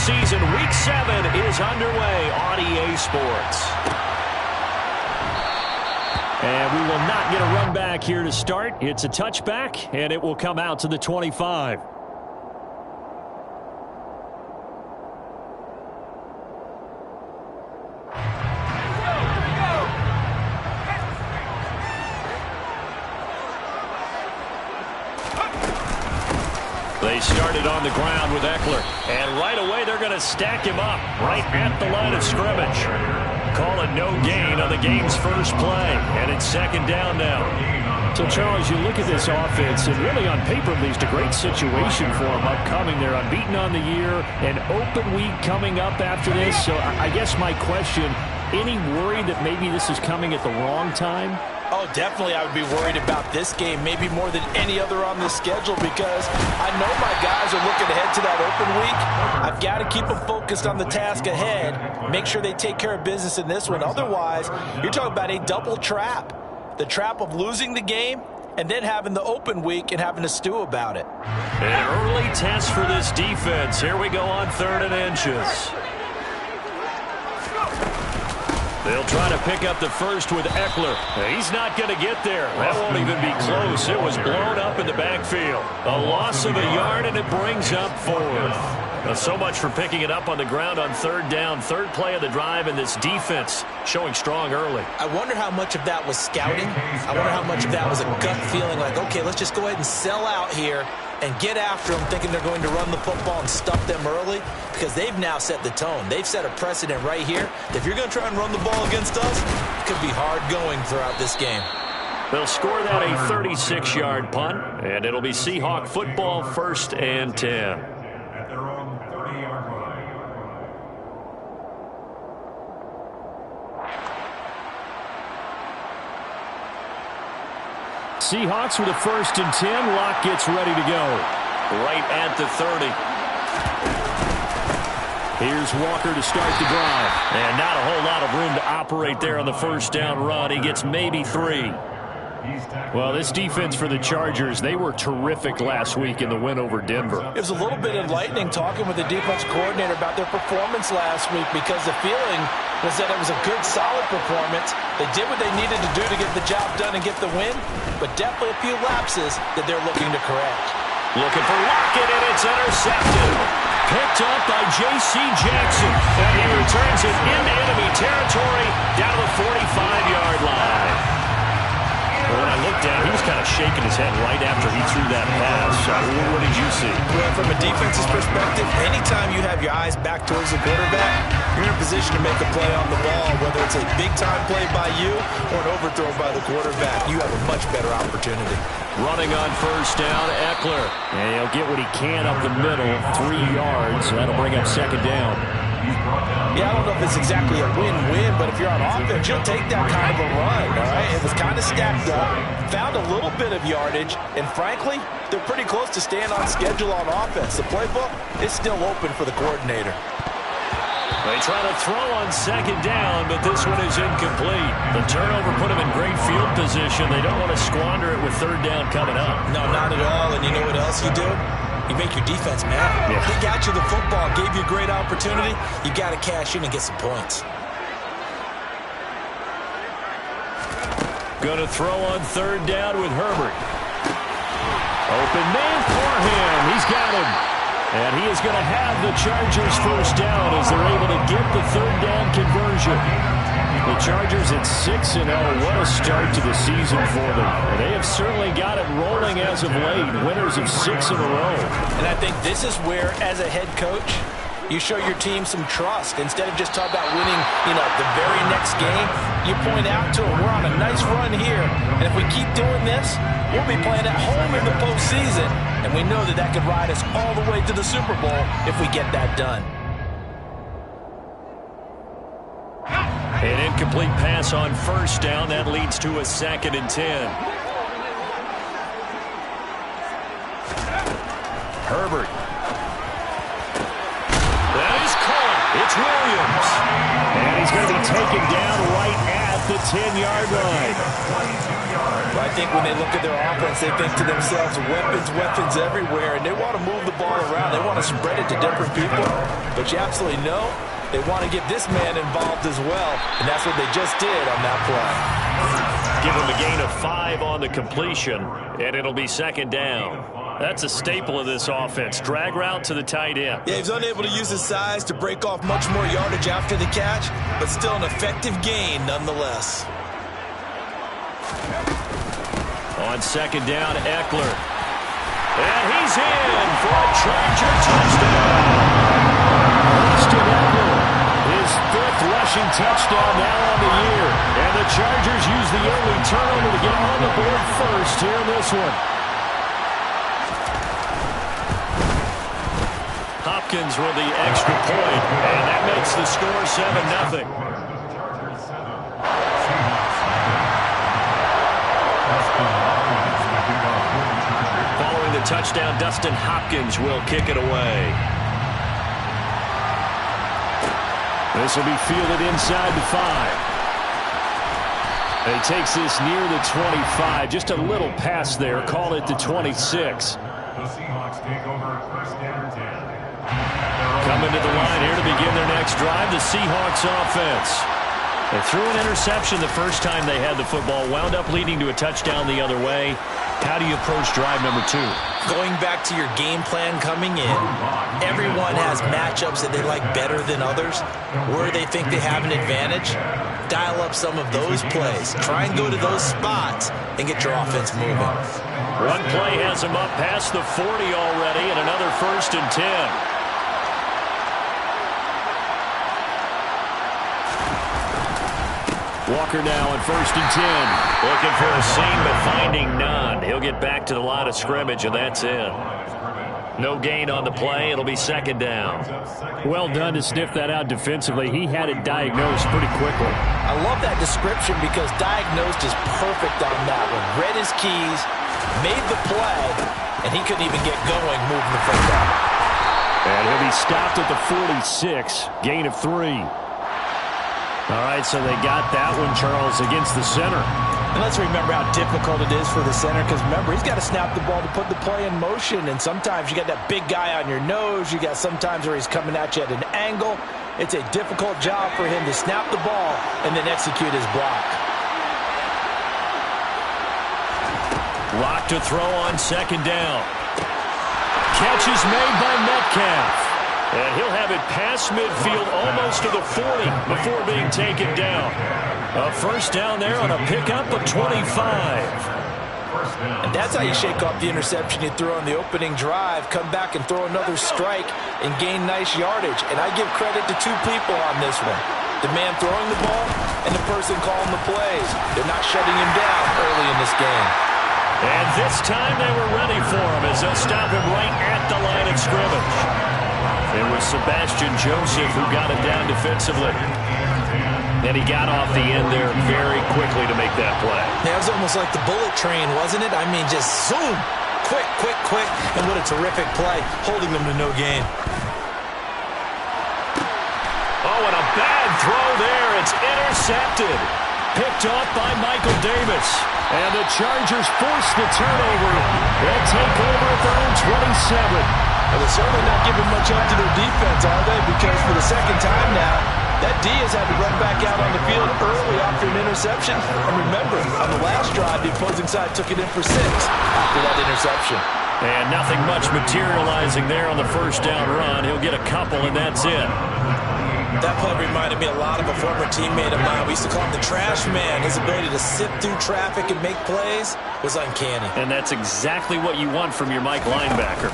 season. Week 7 is underway on EA Sports. And we will not get a run back here to start. It's a touchback, and it will come out to the 25. They started on the ground with Ekeler. And right away, they're going to stack him up right at the line of scrimmage. Call it no gain on the game's first play. And it's second down now. So, Charles, you look at this offense, and really on paper, at least, a great situation for them upcoming. They're unbeaten on the year, an open week coming up after this. So I guess my question, any worry that maybe this is coming at the wrong time? Oh, definitely I would be worried about this game, maybe more than any other on the schedule, because I know my guys are looking ahead to that open week. I've got to keep them focused on the task ahead, make sure they take care of business in this one. Otherwise, you're talking about a double trap. The trap of losing the game and then having the open week and having to stew about it. An early test for this defense. Here we go on 3rd and inches. They'll try to pick up the first with Ekeler. He's not going to get there. That won't even be close. It was blown up in the backfield. A loss of a yard, and it brings up 4th. So much for picking it up on the ground on 3rd down. 3rd play of the drive, and this defense showing strong early. I wonder how much of that was scouting. I wonder how much of that was a gut feeling like, okay, let's just go ahead and sell out here and get after them, thinking they're going to run the football and stuff them early, because they've now set the tone. They've set a precedent right here. If you're going to try and run the ball against us, it could be hard going throughout this game. They'll score that a 36-yard punt, and it'll be Seahawk football, 1st and 10. At their own 30-yard line. Seahawks with a 1st and 10. Locke gets ready to go. Right at the 30. Here's Walker to start the drive. And not a whole lot of room to operate there on the 1st down run. He gets maybe 3. Well, this defense for the Chargers, they were terrific last week in the win over Denver. It was a little bit enlightening talking with the defense coordinator about their performance last week, because the feeling was that it was a good, solid performance. They did what they needed to do to get the job done and get the win, but definitely a few lapses that they're looking to correct. Looking for Lockett, and it's intercepted. Picked up by J.C. Jackson, and he returns it into enemy territory down to the 45-yard line. Well, when I looked at it, he was kind of shaking his head right after he threw that pass. What did you see? Well, from a defense's perspective, anytime you have your eyes back towards the quarterback, you're in a position to make a play on the ball, whether it's a big-time play by you or an overthrow by the quarterback. You have a much better opportunity. Running on 1st down, Ekeler. And he'll get what he can up the middle, 3 yards. That'll bring up 2nd down. Yeah, I don't know if it's exactly a win-win, but if you're on offense, you'll take that kind of a run, all right? It was kind of stacked up, found a little bit of yardage, and frankly, they're pretty close to staying on schedule on offense. The playbook is still open for the coordinator. They try to throw on 2nd down, but this one is incomplete. The turnover put them in great field position. They don't want to squander it with 3rd down coming up. No, not at all, and you know what else you do? You make your defense mad. Yeah. They got you the football, gave you a great opportunity. You got to cash in and get some points. Going to throw on 3rd down with Herbert. Open man for him. He's got him. And he is going to have the Chargers 1st down as they're able to get the 3rd down conversion. The Chargers at 6-0. What a start to the season for them. And they have certainly got it rolling as of late. Winners of 6 in a row. And I think this is where, as a head coach, you show your team some trust. Instead of just talking about winning, the very next game, you point out to them, we're on a nice run here. And if we keep doing this, we'll be playing at home in the postseason. And we know that could ride us all the way to the Super Bowl if we get that done. An incomplete pass on 1st down. That leads to a 2nd and 10. Herbert. That is caught. It's Williams. And he's going to be taken down right at the 10-yard line. Well, I think when they look at their offense, they think to themselves, weapons everywhere, and they want to move the ball around. They want to spread it to different people. But you absolutely know they want to get this man involved as well, and that's what they just did on that play. Give him a gain of 5 on the completion, and it'll be second down. That's a staple of this offense. Drag route to the tight end. Yeah, he's unable to use his size to break off much more yardage after the catch, but still an effective gain nonetheless. On second down, Eckler. And he's in for a Charger touchdown. Austin Eckler, his 5th rushing touchdown now on the year. And the Chargers use the early turnover to get on the board first here in this one. Hopkins with the extra point, and that makes the score 7-0. Following the touchdown, Dustin Hopkins will kick it away. This will be fielded inside the 5. He takes this near the 25, just a little pass there, call it the 26. The Seahawks take over first down 10. Coming to the line here to begin their next drive, the Seahawks offense. They threw an interception the first time they had the football, wound up leading to a touchdown the other way. How do you approach drive number 2? Going back to your game plan coming in, everyone has matchups that they like better than others, where they think they have an advantage. Dial up some of those plays. Try and go to those spots and get your offense moving. One play has them up past the 40 already, and another 1st and 10. Walker now on 1st and 10. Looking for a seam, but finding none. He'll get back to the line of scrimmage, and that's it. No gain on the play. It'll be second down. Well done to sniff that out defensively. He had it diagnosed pretty quickly. I love that description because diagnosed is perfect on that one. Read his keys, made the play, and he couldn't even get going moving the football. And he'll be stopped at the 46. Gain of 3. All right, so they got that one, Charles, against the center. And let's remember how difficult it is for the center, because remember, he's got to snap the ball to put the play in motion, and sometimes you got that big guy on your nose. You got sometimes where he's coming at you at an angle. It's a difficult job for him to snap the ball and then execute his block. Lock to throw on second down. Catch is made by Metcalf. And he'll have it past midfield almost to the 40 before being taken down. A 1st down there on a pickup of 25. And that's how you shake off the interception you threw on the opening drive, come back and throw another strike and gain nice yardage. And I give credit to 2 people on this one. The man throwing the ball and the person calling the plays. They're not shutting him down early in this game. And this time they were ready for him as they'll stop him right at the line of scrimmage. It was Sebastian Joseph who got him down defensively. And he got off the end there very quickly to make that play. Yeah, it was almost like the bullet train, wasn't it? I mean, just zoom. Quick. And what a terrific play, holding them to no gain. Oh, and a bad throw there. It's intercepted. Picked off by Michael Davis. And the Chargers force the turnover. They'll take over at their own 27. Well, they're certainly not giving much up to their defense, are they? Because for the second time now, that D has had to run back out on the field early after an interception. And remember, on the last drive, the opposing side took it in for 6 after that interception. And nothing much materializing there on the 1st down run. He'll get a couple, and that's it. That play reminded me a lot of a former teammate of mine. We used to call him the trash man. His ability to sift through traffic and make plays was uncanny. And that's exactly what you want from your Mike linebacker.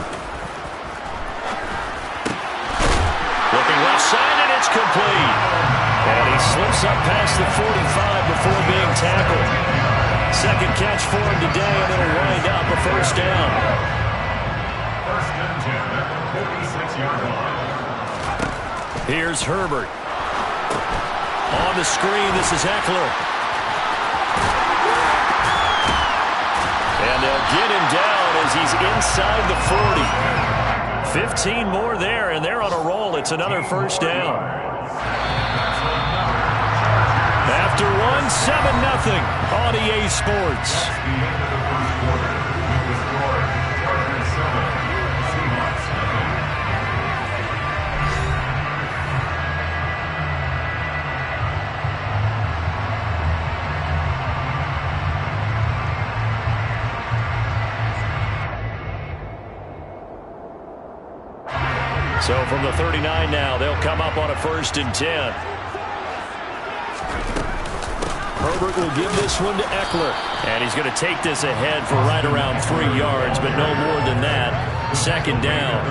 Looking left side, and it's complete. And he slips up past the 45 before being tackled. Second catch for him today, and it'll wind up a 1st down. 1st and 10 at the 46-yard line. Here's Herbert. On the screen, this is Eckler. And they'll get him down as he's inside the 40. 15 more there, and they're on a roll. It's another 1st down. After 1 won 7-0 on EA Sports. So from the 39 now, they'll come up on a 1st and 10. Herbert will give this one to Eckler. And he's going to take this ahead for right around 3 yards, but no more than that. 2nd down.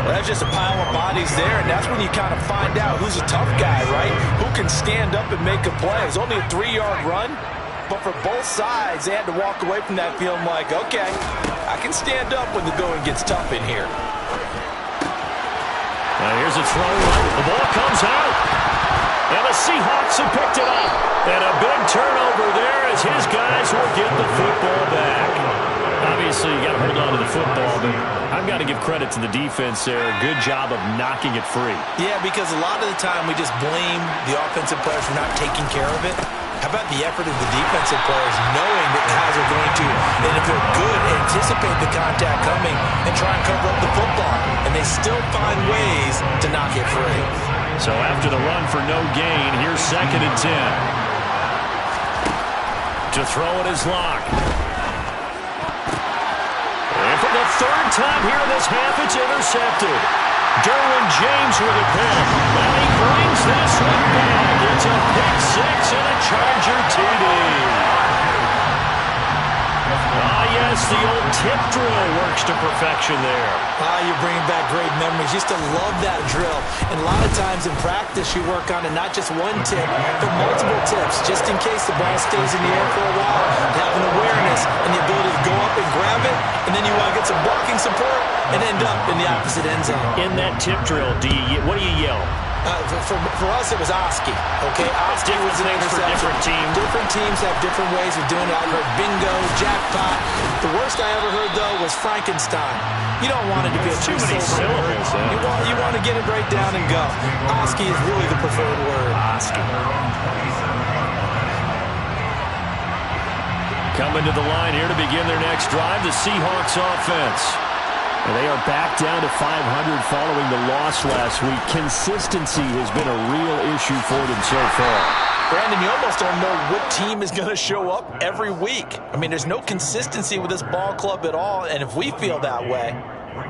Well, that's just a pile of bodies there, and that's when you kind of find out who's a tough guy, right? Who can stand up and make a play. It's only a 3-yard run, but for both sides, they had to walk away from that feeling like, okay, I can stand up when the going gets tough in here. Now here's a throw. The ball comes out. And the Seahawks have picked it up. And a big turnover there as his guys will get the football back. Obviously, you got to hold on to the football, but I've got to give credit to the defense there. Good job of knocking it free. Yeah, because a lot of the time we just blame the offensive players for not taking care of it. How about the effort of the defensive players knowing that guys are going to, and if they're good, anticipate the contact coming and try and cover up the football. And they still find ways to knock it free. So after the run for no gain, here's 2nd and 10. To throw it is Locke. And for the 3rd time here in this half, it's intercepted. Derwin James with a pick. And he brings this one back. It's a pick 6 and a Charger TD. Yes, the old tip drill works to perfection there. You're bringing back great memories. Used to love that drill. And a lot of times in practice, you work on it, not just one tip, but multiple tips, just in case the ball stays in the air for a while. Have an awareness and the ability to go up and grab it, and then you want to get some blocking support and end up in the opposite end zone. In that tip drill, what do you yell? For us, it was Oski. Okay, Oski was an things for different teams. Different teams have different ways of doing it. I heard bingo, jackpot. The worst I ever heard, though, was Frankenstein. You don't want it to be too many syllables. You want to get it right down and go. Oski is really the preferred word. Oski. Coming to the line here to begin their next drive, the Seahawks offense. And they are back down to 500 following the loss last week. Consistency has been a real issue for them so far. Brandon, you almost don't know what team is going to show up every week. I mean, there's no consistency with this ball club at all, and if we feel that way,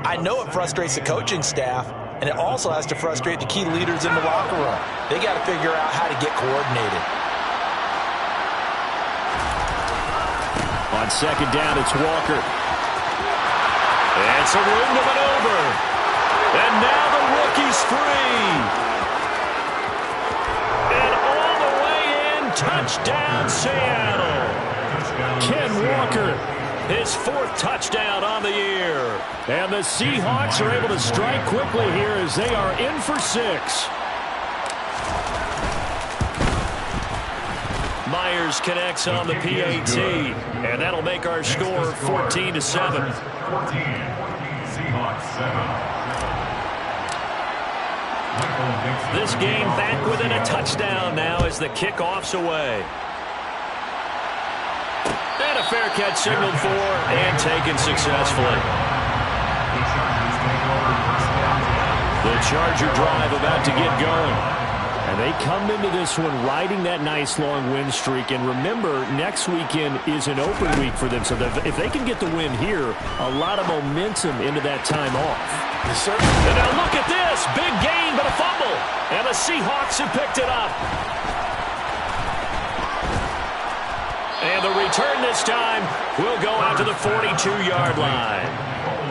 I know it frustrates the coaching staff, and it also has to frustrate the key leaders in the locker room. They got to figure out how to get coordinated. On 2nd down, it's Walker. And some room to maneuver. And now the rookie's free. And all the way in, touchdown Seattle. Ken Walker, his 4th touchdown on the year. And the Seahawks are able to strike quickly here as they are in for 6. Myers connects on the PAT, and that'll make our score 14-7. 14, Seahawks 7. This game back within a touchdown now as the kickoff's away. And a fair catch signaled for and taken successfully. The Charger drive about to get going. And they come into this one riding that nice long win streak. And remember, next weekend is an open week for them. So if they can get the win here, a lot of momentum into that time off. Yes, sir. And now look at this. Big gain, but a fumble. And the Seahawks have picked it up. And the return this time will go out to the 42-yard line.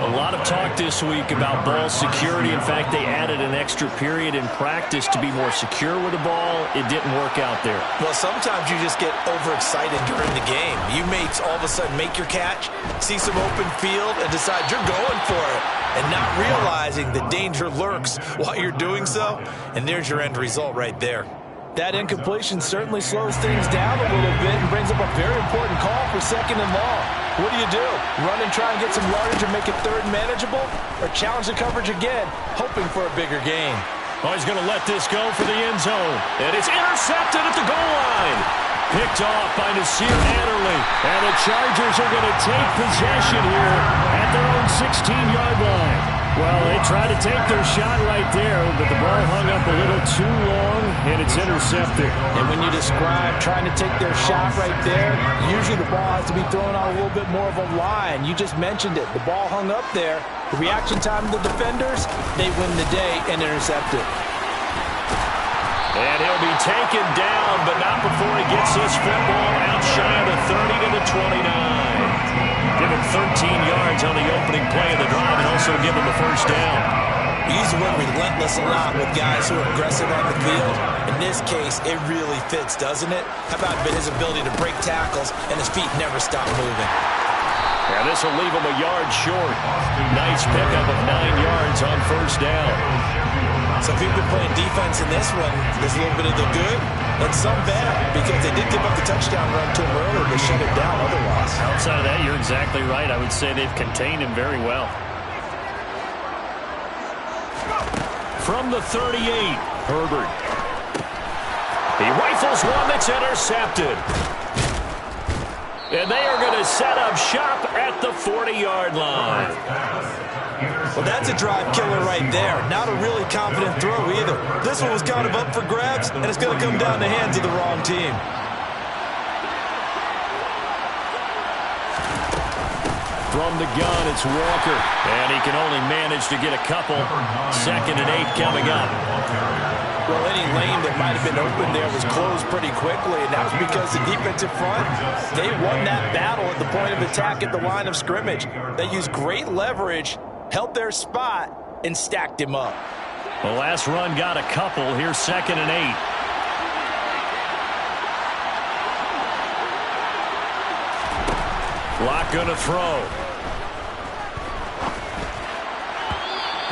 A lot of talk this week about ball security. In fact, they added an extra period in practice to be more secure with the ball. It didn't work out there. Well, sometimes you just get overexcited during the game. You may all of a sudden make your catch, see some open field, and decide you're going for it, and not realizing the danger lurks while you're doing so. And there's your end result right there. That incompletion certainly slows things down a little bit and brings up a very important call for 2nd and long. What do? Run and try and get some yardage and make it 3rd manageable? Or challenge the coverage again, hoping for a bigger gain? Oh, he's going to let this go for the end zone. And it's intercepted at the goal line. Picked off by Nasir Adderley. And the Chargers are going to take possession here at their own 16-yard line. Well, they tried to take their shot right there, but the ball hung up a little too long, and it's intercepted. And when you describe trying to take their shot right there, usually the ball has to be thrown on a little bit more of a line. You just mentioned it. The ball hung up there. The reaction time of the defenders, they win the day and intercept it. And he'll be taken down, but not before he gets this football out shy of the 30 to the 29. Give him 13 yards on the opening play of the drive and also give him a first down. We use the word relentless a lot with guys who are aggressive on the field. In this case, it really fits, doesn't it? How about his ability to break tackles and his feet never stop moving? Yeah, this will leave him a yard short. Nice pickup of 9 yards on first down. So if you've been playing defense in this one, there's a little bit of the good and some bad, because they did give up the touchdown run to him earlier, but shut it down otherwise. Outside of that, you're exactly right. I would say they've contained him very well. From the 38, Herbert. He rifles one that's intercepted. And they are going to set up shop at the 40-yard line. Well, that's a drive killer right there. Not a really confident throw either. This one was kind of up for grabs, and it's going to come down the hands of the wrong team. From the gun, it's Walker. And he can only manage to get a couple. 2nd and 8 coming up. Well, any lane that might have been open there was closed pretty quickly, and that's because the defensive front, they won that battle at the point of attack at the line of scrimmage. They used great leverage, held their spot, and stacked him up. The last run got a couple. Here's 2nd and 8. Locke going to throw.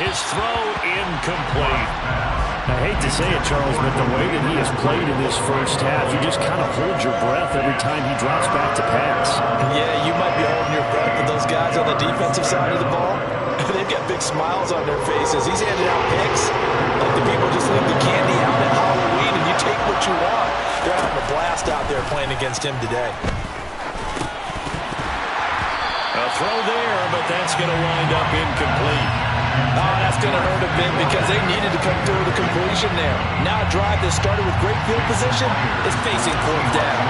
His throw incomplete. I hate to say it, Charles, but the way that he has played in this first half, you just kind of hold your breath every time he drops back to pass. Yeah, you might be holding your breath, but those guys on the defensive side of the ball, they've got big smiles on their faces. He's handing out picks like the people just leave the candy out at Halloween and you take what you want. They're having a blast out there playing against him today. A throw there, but that's going to wind up incomplete. Oh, that's going to hurt a bit because they needed to come through with a completion there. Now a drive that started with great field position is facing 4th down.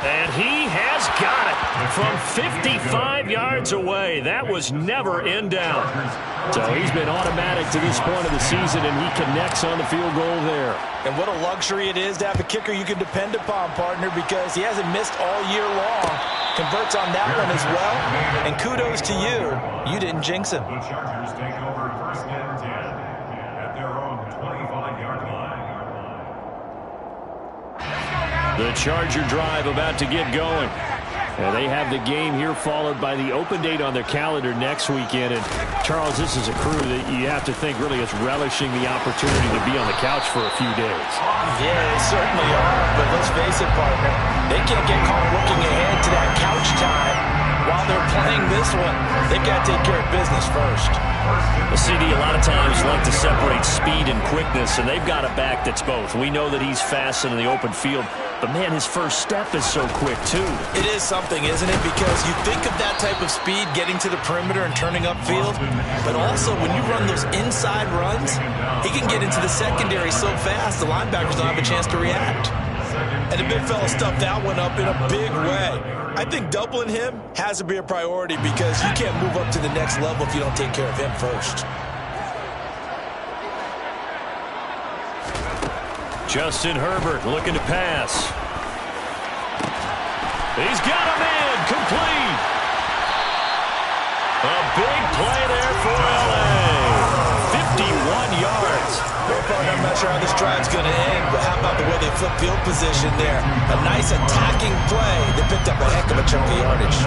And he has got it from 55 yards away. That was never in doubt. So he's been automatic to this point of the season, and he connects on the field goal there. And what a luxury it is to have a kicker you can depend upon, partner, because he hasn't missed all year long. Converts on that one as well. And kudos to you. You didn't jinx him. The Chargers take over 1st and 10 at their own 25-yard line. The Charger drive about to get going. And they have the game here followed by the open date on their calendar next weekend. And Charles, this is a crew that you have to think really is relishing the opportunity to be on the couch for a few days. Yeah, they certainly are. But let's face it, partner, they can't get caught looking ahead to that couch time while they're playing this one. They've got to take care of business first. The CD a lot of times like to separate speed and quickness, and they've got a back that's both. We know that he's fast in the open field, but man, his first step is so quick too. It is something, isn't it? Because you think of that type of speed getting to the perimeter and turning upfield, but also when you run those inside runs, he can get into the secondary so fast the linebackers don't have a chance to react. And the big fella stuffed that one up in a big way. I think doubling him has to be a priority because you can't move up to the next level if you don't take care of him first. Justin Herbert looking to pass. He's got a man complete. A big play there for LA. 51 yards. I'm not sure how this drive's going to end, but how about the way they flip field position there? A nice attacking play that picked up a heck of a chunk of yardage.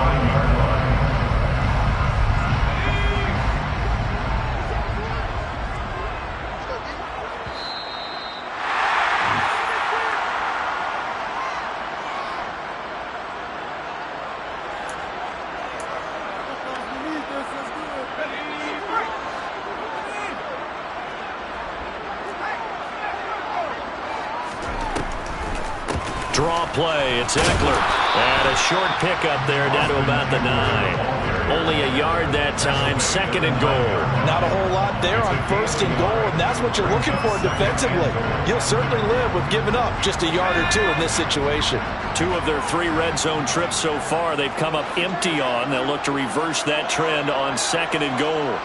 Draw play. It's Eckler. And a short pickup there down to about the 9. Only a yard that time. 2nd and goal. Not a whole lot there on 1st and goal, and that's what you're looking for defensively. You'll certainly live with giving up just a yard or 2 in this situation. 2 of their 3 red zone trips so far they've come up empty on. They'll look to reverse that trend on 2nd and goal.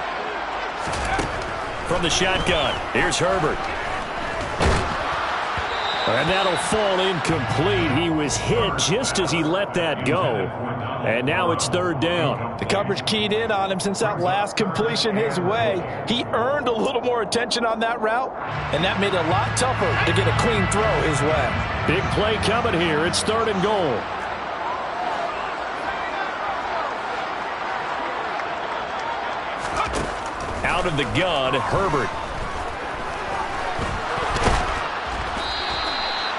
From the shotgun, here's Herbert. And that'll fall incomplete. He was hit just as he let that go. And now it's 3rd down. The coverage keyed in on him since that last completion his way. He earned a little more attention on that route, and that made it a lot tougher to get a clean throw his way. Big play coming here. It's 3rd and goal. Out of the gun, Herbert.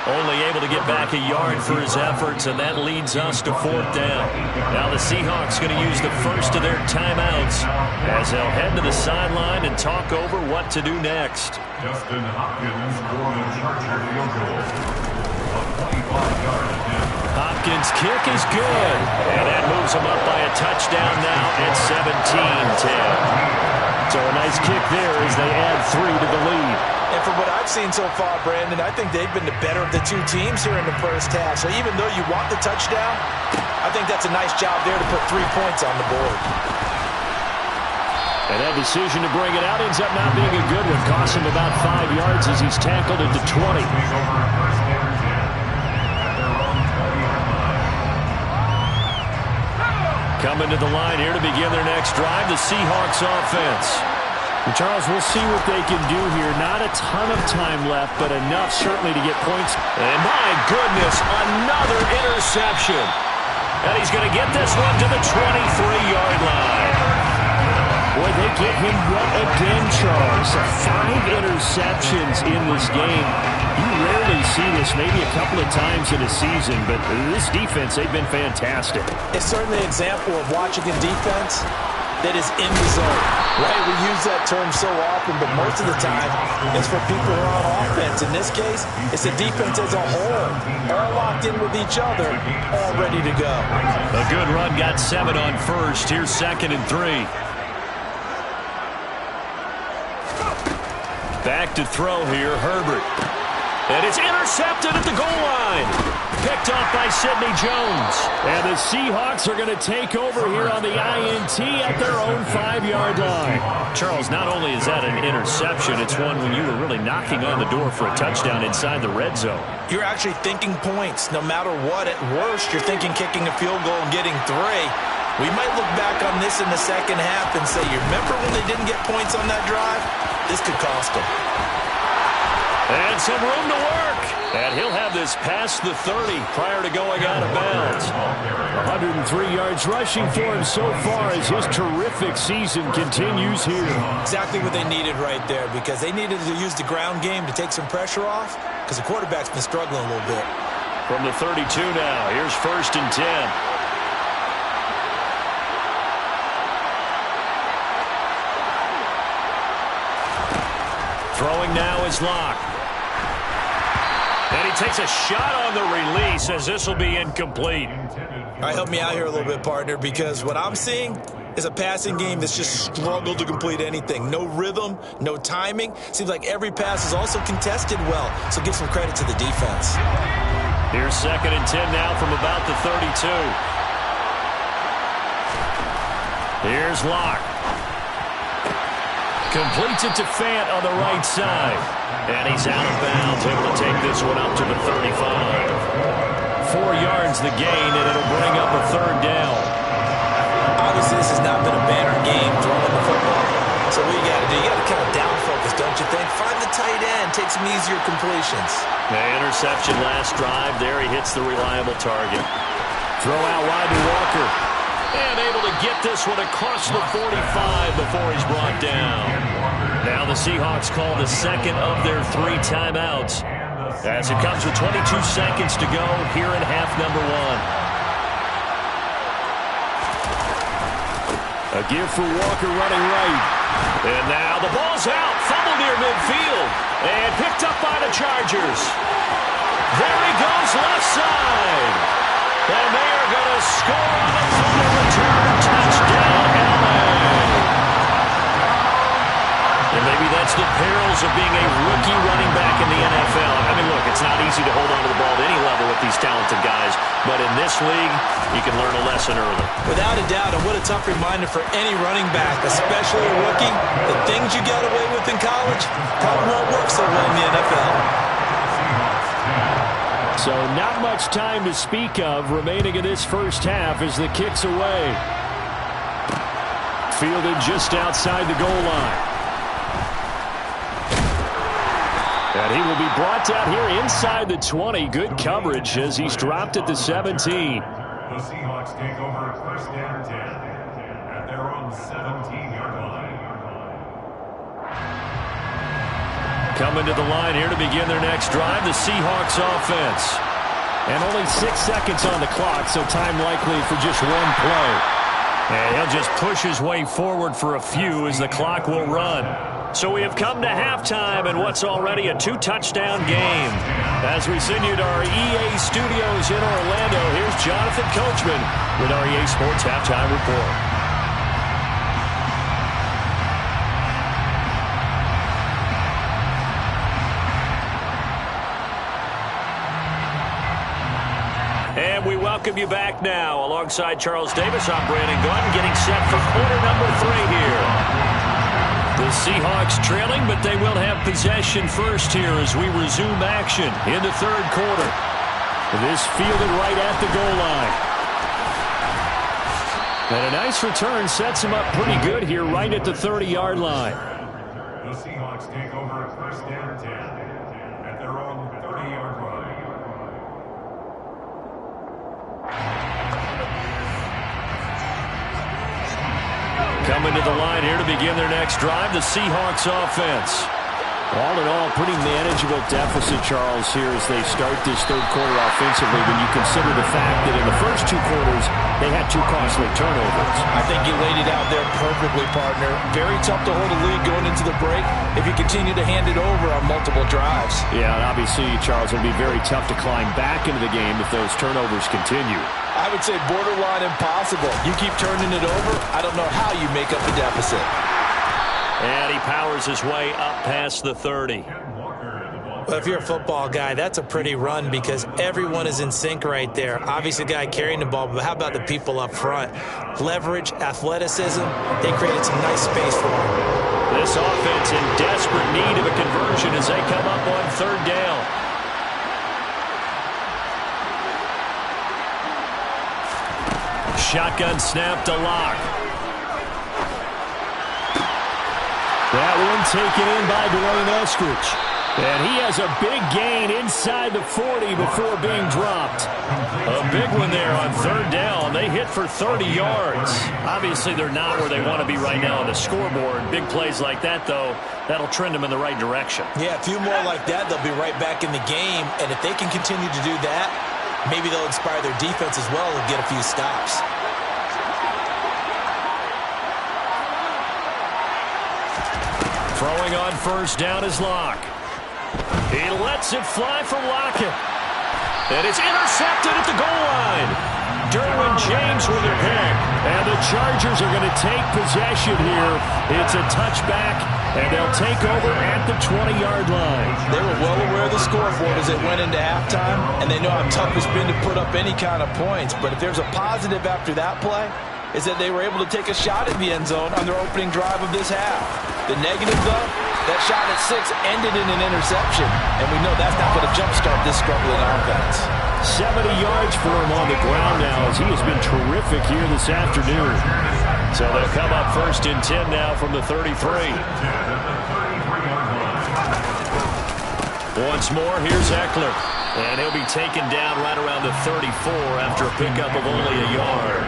Only able to get back a yard for his efforts, and that leads us to 4th down. Now the Seahawks going to use the first of their timeouts as they'll head to the sideline and talk over what to do next. Justin Hopkins for the Charger field goal. A 25-yard attempt. Hopkins' kick is good, and that moves him up by a touchdown now at 17-10. So a nice kick there as they add 3 to the lead. And from what I've seen so far, Brandon, I think they've been the better of the 2 teams here in the first half. So even though you want the touchdown, I think that's a nice job there to put 3 points on the board. And that decision to bring it out ends up not being a good one. Costs him about 5 yards as he's tackled into 20. Coming to the line here to begin their next drive, the Seahawks offense. Charles, we'll see what they can do here. Not a ton of time left, but enough certainly to get points. And my goodness, another interception. And he's going to get this one to the 23-yard line. Boy, they get him yet again, Charles. 5 interceptions in this game. You rarely see this, maybe a couple of times in a season, but this defense, they've been fantastic. It's certainly an example of watching a defense that is in the zone, right? We use that term so often, but most of the time it's for people who are on offense. In this case, it's the defense as a whole, all locked in with each other, all ready to go. A good run, got 7 on first. Here's 2nd and 3. Back to throw here, Herbert. And it's intercepted at the goal line. Picked off by Sidney Jones. And the Seahawks are going to take over here on the INT at their own 5-yard line. Charles, not only is that an interception, it's one when you were really knocking on the door for a touchdown inside the red zone. You're actually thinking points. No matter what, at worst, you're thinking kicking a field goal and getting 3. We might look back on this in the second half and say, you remember when they didn't get points on that drive? This could cost them. And some room to work. And he'll have this past the 30 prior to going out of bounds. 103 yards rushing for him so far as his terrific season continues here. Exactly what they needed right there, because they needed to use the ground game to take some pressure off, because the quarterback's been struggling a little bit. From the 32 now, here's 1st and 10. Throwing now is Locke. And he takes a shot on the release as this will be incomplete. All right, help me out here a little bit, partner, because what I'm seeing is a passing game that's just struggled to complete anything. No rhythm, no timing. Seems like every pass is also contested well, so give some credit to the defense. Here's 2nd and 10 now from about the 32. Here's Locke. Completes it to Fant on the right side. And he's out of bounds, able to take this one up to the 35. 4 yards the gain, and it'll bring up a 3rd down. Obviously, this has not been a banner game throwing the football. So what you got to do, you got to kind of down focus, don't you think? Find the tight end, take some easier completions. The interception last drive. There he hits the reliable target. Throw out wide to Walker. And able to get this one across the 45 before he's brought down. Now the Seahawks call the 2nd of their 3 timeouts, as it comes with 22 seconds to go here in half number 1. A give for Walker running right. And now the ball's out. Fumble near midfield. And picked up by the Chargers. There he goes left side. the perils of being a rookie running back in the NFL. I mean, look, it's not easy to hold on to the ball at any level with these talented guys, but in this league, you can learn a lesson early. Without a doubt, and what a tough reminder for any running back, especially a rookie. The things you got away with in college probably won't work so well in the NFL. So not much time to speak of remaining in this first half as the kick's away. Fielded just outside the goal line. And he will be brought down here inside the 20. Good coverage as he's dropped at the 17. The Seahawks take over at first and 10 at their own 17-yard line. Coming to the line here to begin their next drive, the Seahawks offense. And only 6 seconds on the clock, so time likely for just one play. And he'll just push his way forward for a few as the clock will run. So we have come to halftime in what's already a 2-touchdown game. As we send you to our EA studios in Orlando, here's Jonathan Coachman with our EA Sports Halftime Report. And we welcome you back now. Alongside Charles Davis, I'm Brandon Gordon, getting set for quarter number 3 here. The Seahawks trailing, but they will have possession first here as we resume action in the third quarter. This fielded right at the goal line. And a nice return sets him up pretty good here right at the 30-yard line. The Seahawks take over at first and 10 at their own 30-yard line. Coming to the line here to begin their next drive, the Seahawks offense. All in all, pretty manageable deficit, Charles, here as they start this third quarter offensively when you consider the fact that in the first 2 quarters, they had 2 costly turnovers. I think you laid it out there perfectly, partner. Very tough to hold a lead going into the break if you continue to hand it over on multiple drives. Yeah, and obviously, Charles, it would be very tough to climb back into the game if those turnovers continue. I would say borderline impossible. You keep turning it over, I don't know how you make up the deficit. And he powers his way up past the 30. Well, if you're a football guy, that's a pretty run because everyone is in sync right there. Obviously, the guy carrying the ball, but how about the people up front? Leverage, athleticism, they created some nice space for him. This offense in desperate need of a conversion as they come up on third down. Shotgun snap to Locke. That one taken in by Dwayne Eskridge. And he has a big gain inside the 40 before being dropped. A big one there on third down. They hit for 30 yards. Obviously, they're not where they want to be right now on the scoreboard. Big plays like that, though, that'll trend them in the right direction. Yeah, a few more like that, they'll be right back in the game. And if they can continue to do that, maybe they'll inspire their defense as well and get a few stops. Throwing on first down is Locke. He lets it fly from Lockett. And it's intercepted at the goal line. Derwin James with a pick. And the Chargers are going to take possession here. It's a touchback, and they'll take over at the 20-yard line. They were well aware of the scoreboard as they went into halftime, and they know how tough it's been to put up any kind of points. But if there's a positive after that play, is that they were able to take a shot at the end zone on their opening drive of this half. The negative, though, that shot at 6 ended in an interception, and we know that's not going to jumpstart this struggling offense. 70 yards for him on the ground now as he has been terrific here this afternoon. So they'll come up first and 10 now from the 33. Once more, here's Eckler. And he'll be taken down right around the 34 after a pickup of only a yard.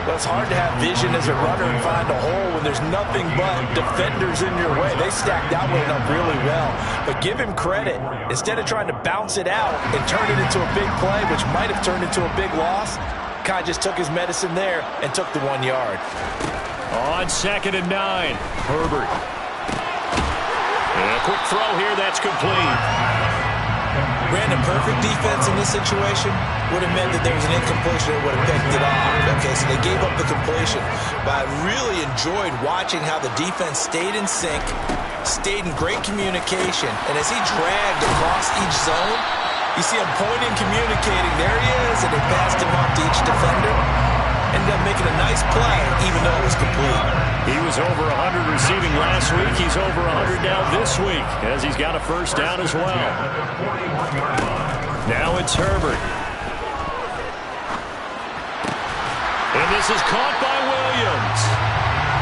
Well, it's hard to have vision as a runner and find a hole when there's nothing but defenders in your way. They stacked that one up really well. But give him credit. Instead of trying to bounce it out and turn it into a big play, which might have turned into a big loss, Kai just took his medicine there and took the 1 yard. On 2nd and 9, Herbert. And a quick throw here, that's complete. Brandon, perfect defense in this situation would have meant that there was an incompletion that would have picked it off. Okay, so they gave up the completion. But I really enjoyed watching how the defense stayed in sync, stayed in great communication. And as he dragged across each zone, you see him pointing, communicating. There he is, and they passed him off to each defender. Ended up making a nice play, even though it was complete. He was over 100 receiving last week. He's over 100 now this week, as he's got a first down as well. Now it's Herbert. And this is caught by Williams.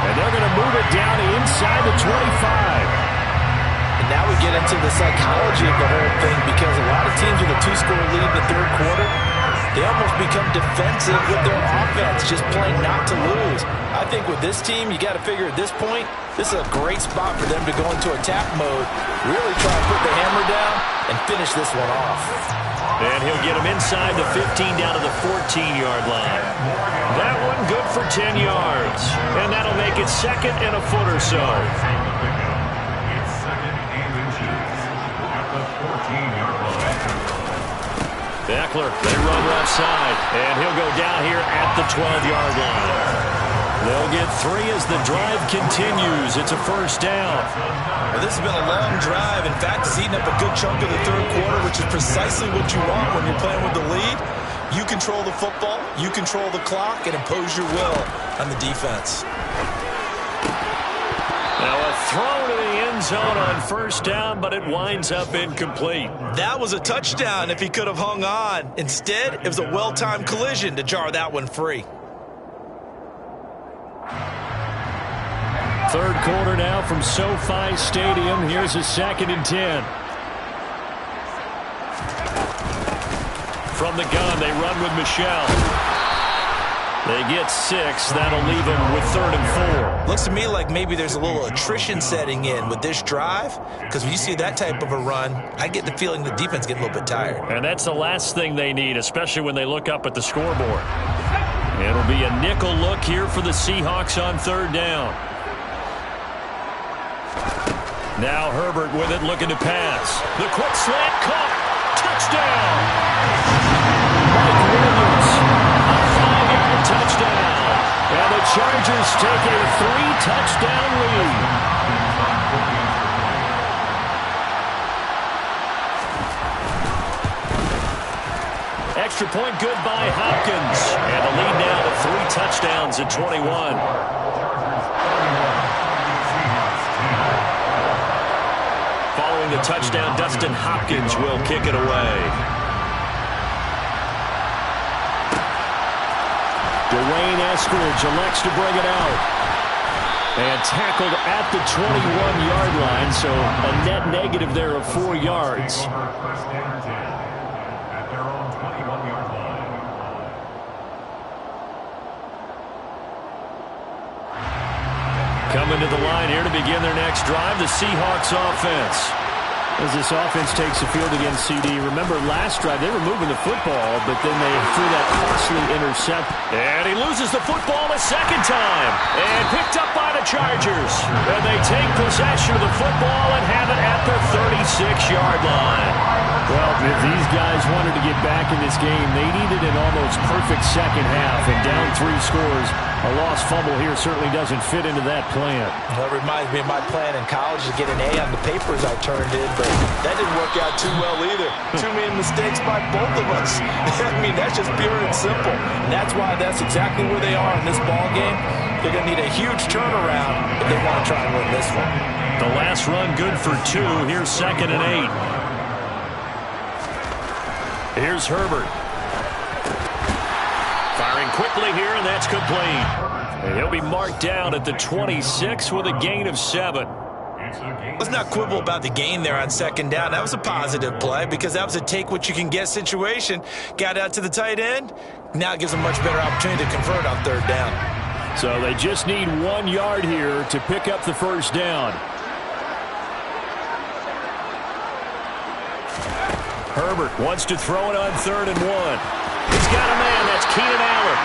And they're going to move it down inside the 25. And now we get into the psychology of the whole thing, because a lot of teams with a 2-score lead in the third quarter, they almost become defensive with their offense, just playing not to lose. I think with this team, you got to figure at this point, this is a great spot for them to go into attack mode, really try to put the hammer down and finish this one off. And he'll get him inside the 15 down to the 14-yard line. That one good for 10 yards. And that'll make it second and a foot or so. It's second and inches at the 14-yard line. Eckler, they run left side, and he'll go down here at the 12-yard line. They'll get 3 as the drive continues. It's a first down. Well, this has been a long drive. In fact, it's eaten up a good chunk of the third quarter, which is precisely what you want when you're playing with the lead. You control the football, you control the clock, and impose your will on the defense. Now a throw to the end zone on first down, but it winds up incomplete. That was a touchdown if he could have hung on. Instead, it was a well-timed collision to jar that one free. Third quarter now from SoFi Stadium. Here's a 2nd and 10. From the gun, they run with Michel. They get 6. That'll leave them with 3rd and 4. Looks to me like maybe there's a little attrition setting in with this drive, because when you see that type of a run, I get the feeling the defense get a little bit tired. And that's the last thing they need, especially when they look up at the scoreboard. It'll be a nickel look here for the Seahawks on 3rd down. Now Herbert with it, looking to pass. The quick slant, caught. Touchdown! Mike Williams, a 5-yard touchdown. And the Chargers take a 3-touchdown lead. Extra point good by Hopkins. And the lead now to 3 touchdowns at 21. Following the touchdown, Dustin Hopkins will kick it away. Dwayne Eskridge elects to bring it out. And tackled at the 21-yard line, so a net negative there of 4 yards. First and 10 at their own 21-yard line. Coming to the line here to begin their next drive, the Seahawks offense. As this offense takes the field against CD, remember last drive they were moving the football, but then they threw that costly intercept. And he loses the football a second time. And picked up by the Chargers. And they take possession of the football and have it at the 36-yard line. Well, if these guys wanted to get back in this game, they needed an almost perfect second half. And down 3 scores, a lost fumble here certainly doesn't fit into that plan. That reminds me of my plan in college to get an A on the papers I turned in, but that didn't work out too well either. Too many mistakes by both of us. I mean, that's just pure and simple. And that's why that's exactly where they are in this ball game. They're going to need a huge turnaround if they want to try and win this one. The last run good for 2. Here's 2nd and 8. Here's Herbert. Firing quickly here, and that's complete. And he'll be marked down at the 26 with a gain of 7. Let's not quibble about the gain there on 2nd down. That was a positive play because that was a take-what-you-can-get situation. Got out to the tight end. Now it gives them a much better opportunity to convert on 3rd down. So they just need 1 yard here to pick up the first down. Herbert wants to throw it on 3rd and 1. He's got a man. That's Keenan Allen.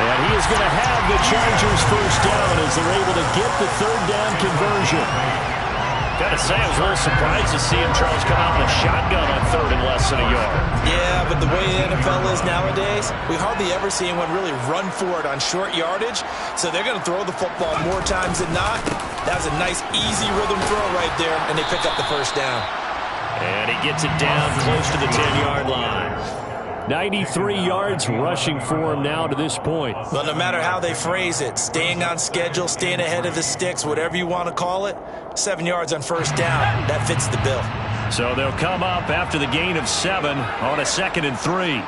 And he is going to have the Chargers first down as they're able to get the 3rd down conversion. Gotta say, I was a little surprised to see him, Charles, come out in a shotgun on third and less than a yard. Yeah, but the way the NFL is nowadays, we hardly ever see anyone really run for it on short yardage. So they're going to throw the football more times than not. That was a nice, easy rhythm throw right there, and they pick up the first down. And he gets it down close to the 10-yard line. 93 yards rushing for him now to this point. But no matter how they phrase it, staying on schedule, staying ahead of the sticks, whatever you want to call it, 7 yards on first down, that fits the bill. So they'll come up after the gain of 7 on a 2nd and 3.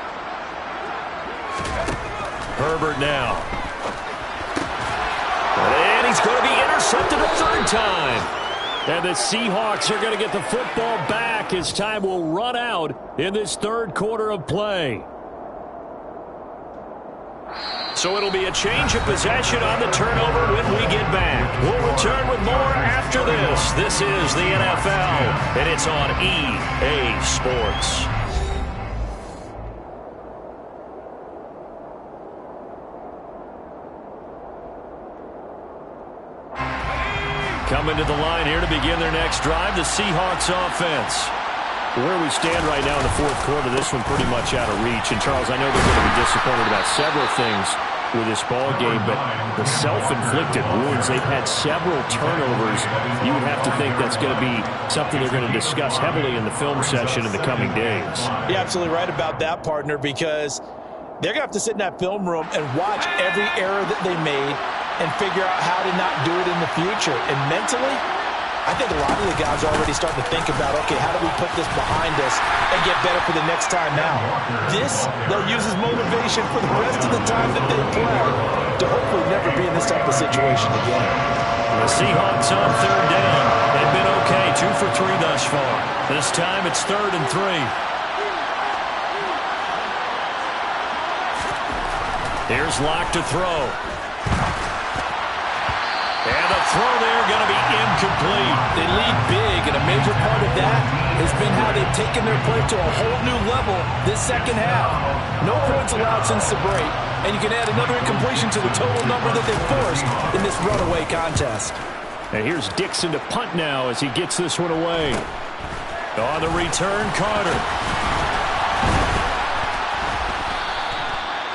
Herbert now. And he's going to be intercepted a third time. And the Seahawks are going to get the football back as time will run out in this third quarter of play. So it'll be a change of possession on the turnover when we get back. We'll return with more after this. This is the NFL, and it's on EA Sports. Coming to the line here to begin their next drive, the Seahawks offense. Where we stand right now in the fourth quarter, this one pretty much out of reach. And, Charles, I know they're going to be disappointed about several things with this ball game, but the self-inflicted wounds, they've had several turnovers. You would have to think that's going to be something they're going to discuss heavily in the film session in the coming days. You're absolutely right about that, partner, because they're going to have to sit in that film room and watch every error that they made and figure out how to not do it in the future. And mentally, I think a lot of the guys are already starting to think about, okay, how do we put this behind us and get better for the next time now? This, they'll use as motivation for the rest of the time that they play to hopefully never be in this type of situation again. The Seahawks on third down. They've been okay, 2 for 3 thus far. This time it's 3rd and 3. Here's Locke to throw. And the throw there going to be incomplete. They lead big, and a major part of that has been how they've taken their play to a whole new level this second half. No points allowed since the break, and you can add another incompletion to the total number that they've forced in this runaway contest. And here's Dixon to punt now as he gets this one away. On the return, Carter.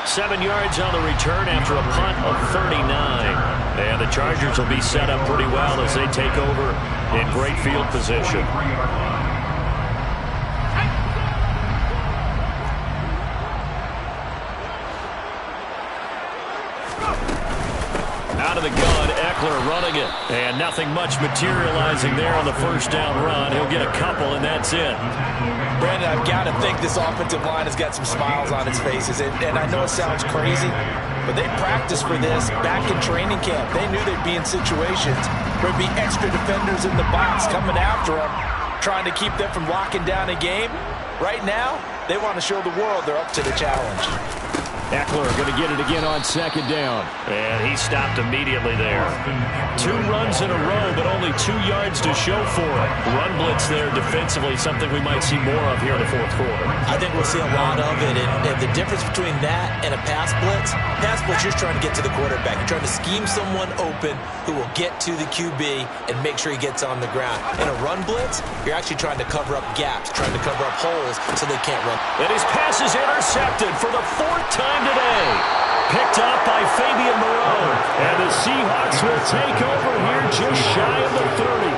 7 yards on the return after a punt of 39. And the Chargers will be set up pretty well as they take over in great field position. Out of the gun, Eckler running it. And nothing much materializing there on the first down run. He'll get a couple, and that's it. Brandon, I've got to think this offensive line has got some smiles on its faces. And I know it sounds crazy, but they practiced for this back in training camp. They knew they'd be in situations where there'd be extra defenders in the box coming after them, trying to keep them from locking down a game. Right now, they want to show the world they're up to the challenge. Eckler going to get it again on second down. And he stopped immediately there. 2 runs in a row, but only 2 yards to show for it. Run blitz there defensively, something we might see more of here in the fourth quarter. I think we'll see a lot of it. And the difference between that and a pass blitz, you're trying to get to the quarterback. You're trying to scheme someone open who will get to the QB and make sure he gets on the ground. In a run blitz, you're actually trying to cover up gaps, trying to cover up holes so they can't run. And his pass is intercepted for the 4th time today. Picked up by Fabian Moreau. And the Seahawks will take over here just shy of the 30.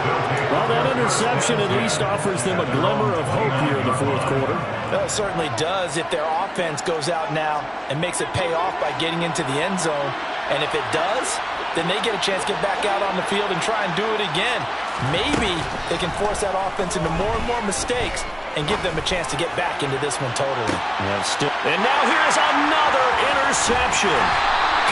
Well, that interception at least offers them a glimmer of hope here in the fourth quarter. Well, it certainly does if their offense goes out now and makes it pay off by getting into the end zone. And if it does, then they get a chance to get back out on the field and try and do it again. Maybe they can force that offense into more and more mistakes and give them a chance to get back into this one totally. And now here's another interception.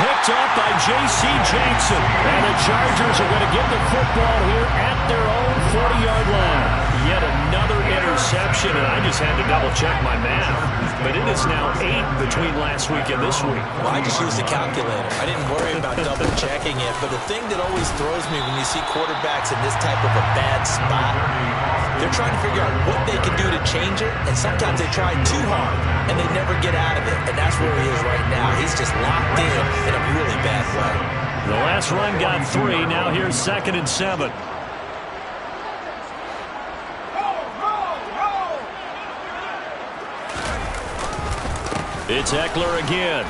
Picked up by J.C. Jackson. And the Chargers are going to get the football here at their own 40-yard line. Yet another interception, and I just had to double-check my math. But it is now 8 between last week and this week. Well, I just used a calculator. I didn't worry about double-checking it. But the thing that always throws me when you see quarterbacks in this type of a bad spot, they're trying to figure out what they can do to change it, and sometimes they try too hard, and they never get out of it. And that's where he is right now. He's just locked in a really bad way. The last run got 3. Now here's 2nd and 7. It's Ekeler again.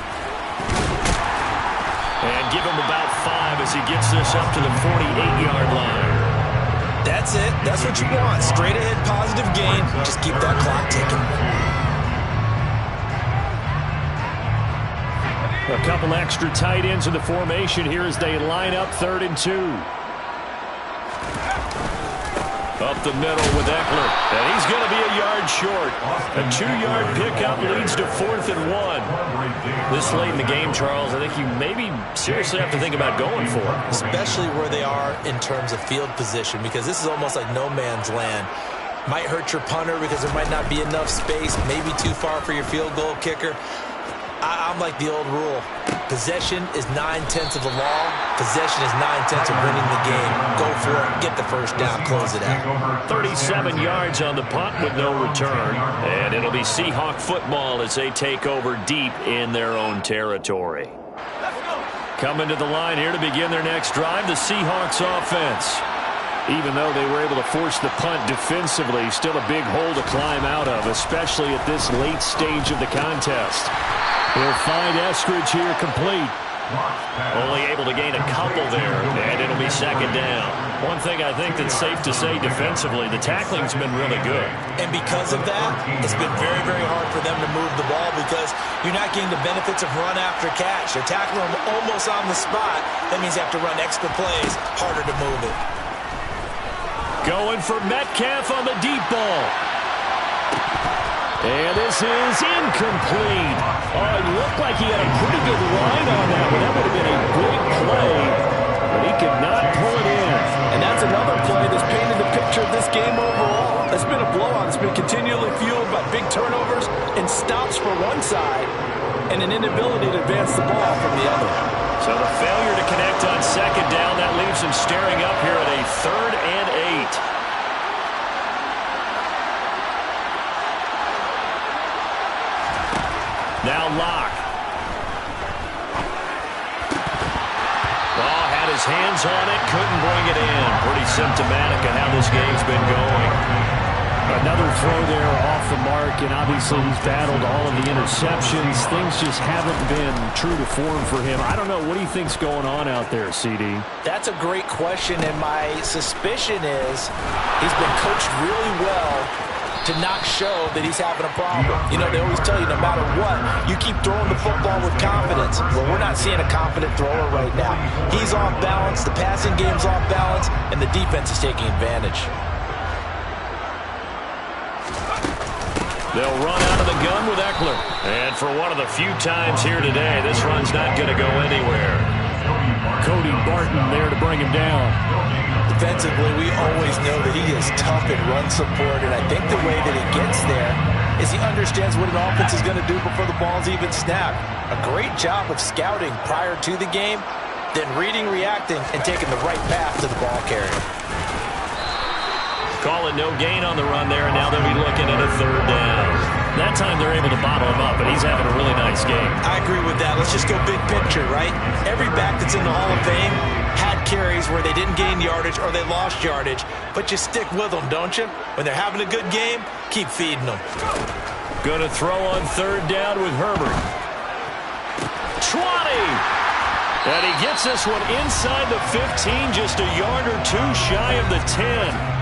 And give him about 5 as he gets this up to the 48-yard line. That's it. That's what you want. Straight ahead positive gain. Just keep that clock ticking. A couple extra tight ends in the formation here as they line up 3rd and 2. Up the middle with Ekeler. And he's going to be a yard short. A 2-yard pickup leads to 4th and 1. This late in the game, Charles, I think you maybe seriously have to think about going for it. Especially where they are in terms of field position, because this is almost like no man's land. Might hurt your punter because there might not be enough space, maybe too far for your field goal kicker. I'm like the old rule. Possession is 9/10 of the law. Possession is 9/10 of winning the game. Go for it. Get the first down. Close it out. 37 yards on the punt with no return. And it'll be Seahawk football as they take over deep in their own territory. Coming to the line here to begin their next drive, the Seahawks offense. Even though they were able to force the punt defensively, still a big hole to climb out of, especially at this late stage of the contest. He'll find Eskridge here complete. Only able to gain a couple there, and it'll be 2nd down. One thing I think that's safe to say defensively, the tackling's been really good. And because of that, it's been very, very hard for them to move the ball because you're not getting the benefits of run after catch. They're tackling them almost on the spot. That means you have to run extra plays, harder to move it. Going for Metcalf on the deep ball. And this is incomplete. Oh, it looked like he had a pretty good line on that one. That would have been a big play, but he could not pull it in. And that's another play that's painted the picture of this game overall. It's been a blowout. It's been continually fueled by big turnovers and stops for one side and an inability to advance the ball from the other. So the failure to connect on 2nd down, that leaves him staring up here at a 3rd and 8. Now Locke. Oh, had his hands on it, couldn't bring it in. Pretty symptomatic of how this game's been going. Another throw there off the mark, and obviously he's battled all of the interceptions. Things just haven't been true to form for him. I don't know. What do you think's going on out there, CD? That's a great question, and my suspicion is he's been coached really well to not show that he's having a problem. You know, they always tell you no matter what, you keep throwing the football with confidence. Well, we're not seeing a confident thrower right now. He's off balance, the passing game's off balance, and the defense is taking advantage. They'll run out of the gun with Ekeler. And for one of the few times here today, this run's not going to go anywhere. Cody Barton there to bring him down. Defensively, we always know that he is tough in run support, and I think the way that he gets there is he understands what an offense is going to do before the ball's even snapped. A great job of scouting prior to the game, then reading, reacting, and taking the right path to the ball carrier. Calling no gain on the run there, and now they'll be looking at a 3rd down. That time they're able to bottle him up, and he's having a really nice game. I agree with that. Let's just go big picture, right? Every back that's in the Hall of Fame had carries where they didn't gain yardage or they lost yardage, but you stick with them, don't you? When they're having a good game, keep feeding them. Going to throw on 3rd down with Herbert. 20! And he gets this one inside the 15, just a yard or two shy of the 10.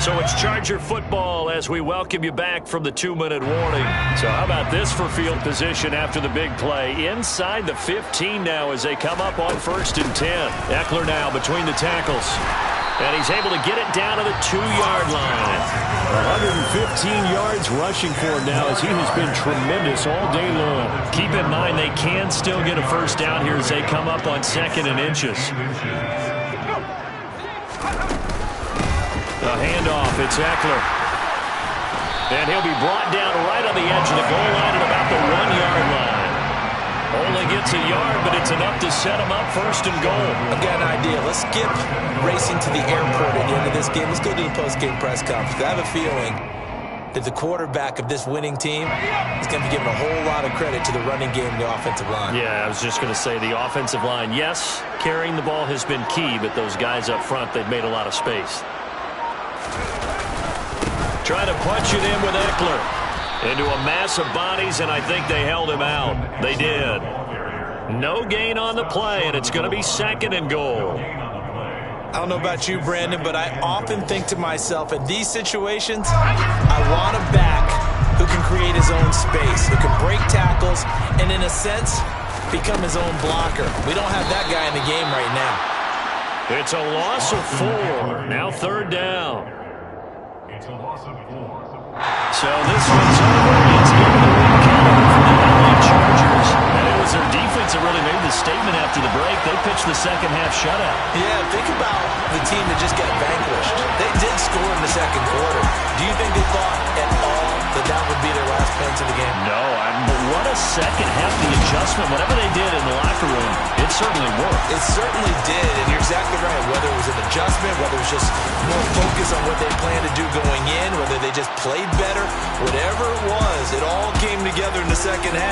So it's Charger football as we welcome you back from the 2-minute warning. So how about this for field position after the big play? Inside the 15 now as they come up on 1st and 10. Ekeler now between the tackles. And he's able to get it down to the 2-yard line. 115 yards rushing for him now as he has been tremendous all day long. Keep in mind they can still get a 1st down here as they come up on 2nd and inches. A handoff, it's Ekeler. And he'll be brought down right on the edge of the goal line at about the 1-yard line. Only gets a yard, but it's enough to set him up 1st and goal. I've got an idea. Let's skip racing to the airport at the end of this game. Let's go to the post-game press conference. I have a feeling that the quarterback of this winning team is going to be given a whole lot of credit to the running game and the offensive line. Yeah, I was just going to say the offensive line, yes, carrying the ball has been key, but those guys up front, they've made a lot of space. Trying to punch it in with Ekeler. into a mass of bodies, and I think they held him out. They did. No gain on the play, and it's going to be 2nd and goal. I don't know about you, Brandon, but I often think to myself, in these situations, I want a back who can create his own space, who can break tackles, and in a sense, become his own blocker. We don't have that guy in the game right now. It's a loss of 4. Now 3rd down. It's a loss of 4. So this one's over. It's game of the week coming for the LA Chargers. And it was their defense that really made the statement after the break. They pitched the second half shutout. Yeah, think about the team that just got vanquished. They did score in the second quarter. Do you think they thought at all that that would be their last points of the game? No, but what a second half, the adjustment, whatever they did in the locker room, it certainly worked. It certainly did, and you're exactly right. Whether it was an adjustment, whether it was just more focus on what they planned to do going in, whether they just played better, whatever it was, it all came together in the second half.